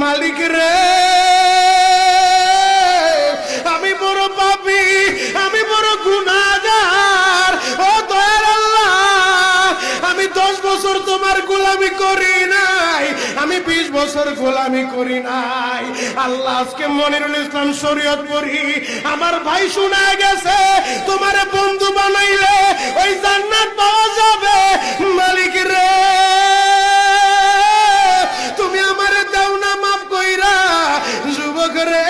মালিক রে, আমি বড় পাপী, আমি বড় গুনাহগার। ও দয়ার আল্লাহ, আমি 10 বছর তোমার গোলামি করি নাই, আমি 20 বছর গোলামি করি নাই। আল্লাহ, আজকে মনিরুল ইসলাম শরীয়তপুরি আমার ভাই শোনা গেছে তোমারে বন্ধু বানাইলে ওই জান্নাত পাওয়া যাবে। মালিক রে, তুমি আমারে দাও না মাফ কইরা। যুবক রে,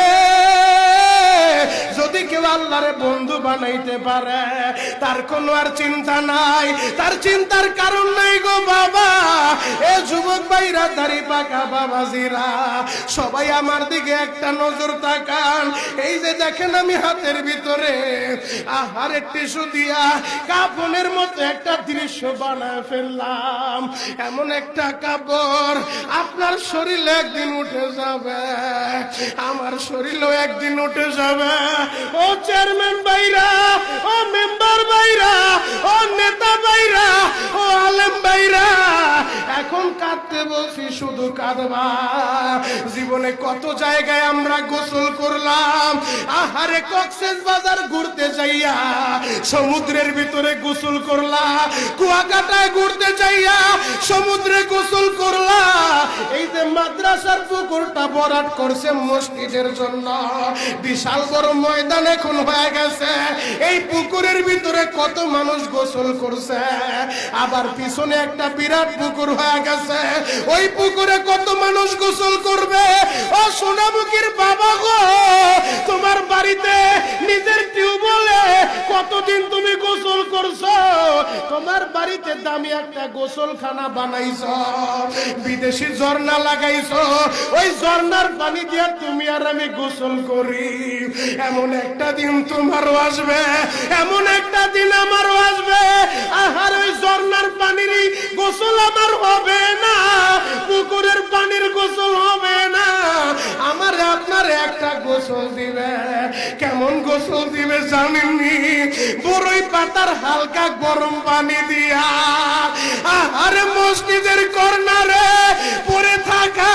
যদি কেউ আল্লাহরে বন্ধু বানাইতে পারে তার কোনো আর চিন্তা নাই, তার চিন্তার কারণ নাই গো বাবা। এ যুবক ভাইরা, দাড়ি পাকা বাবাজিরা, সবাই আমার দিকে একটা নজর তাকান। এই যে দেখেন আমি হাতের ভিতরে আহারে টিস্যু দিয়া কাফনের মতো একটা দৃশ্য বানায় ফেললাম। এমন একটা কাপড় আপনার শরীরে একদিন উঠে যাবে, আমার শরীরও একদিন উঠে যাবে। ও চেয়ারম্যান ভাইরা, ও মেম্বার ভাইরা, ও নেতা ভাইরা, ও আলেম ভাইরা, এখন কাঁদতে বলছি, শুধু কাঁদবা। জীবনে কত জায়গায় আমরা গোসল করলাম। আহারে, কক্সবাজার ঘুরতে যাইয়া সমুদ্রের ভিতরে গোসল করলা, কুয়াকাটায় ঘুরতে যাইয়া সমুদ্রে গোসল করলা। এই যে মাদ্রাসার পুকুরটা ভরাট করছে মসজিদের জন্য, বিশাল বড় ময়দান এখন হয়ে গেছে। এই পুকুরের ভিতরে কত মানুষ গোসল করছে, আবার পিছনে একটা বিরাট পুকুর হয়ে গেছে, ওই পুকুরে কত মানুষ গোসল করবে। ও সোনামুখীর বাবা গো, তোমার বাড়িতে নিজের টিউবওয়েলে কতদিন তুমি গোসল করছো? তোমার বাড়িতে দামি একটা গোসলখানা বানাইছো, বিদেশি ঝর্ণা লাগাইছো, ওই ঝর্ণার পানি দিয়ে তুমি আর আমি গোসল করি। এমন একটা দিন তোমারও আসবে, এমন একটা দিন আমারও আসবে। আহার, ওই ঝর্ণার পানির গোসল আমার হবে না, পুকুরের পানির গোসল হবে না, আমার আপনার একটা গোসল দিবে। কেমন গোসল দিবে জানেননি? বড়ই পাতার হালকা গরম পানি দিয়া। আরে মসজিদের কর্নারে পড়ে থাকা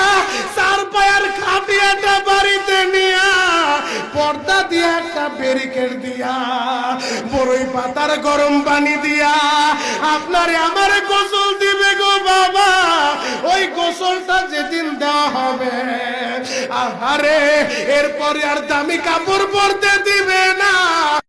4 পায়ার খাটিয়াটা বাড়িতে নিয়া পর্দা দিয়া একটা ব্যারিকেড দিয়া বড়ই পাতার গরম পানি দিয়া আপনারে আমার গোসল দিবে গো বাবা। ওই গোসলটা যেদিন দেওয়া হবে, আহারে, এরপরে আর দামি কাপড় পরতে দিবে না।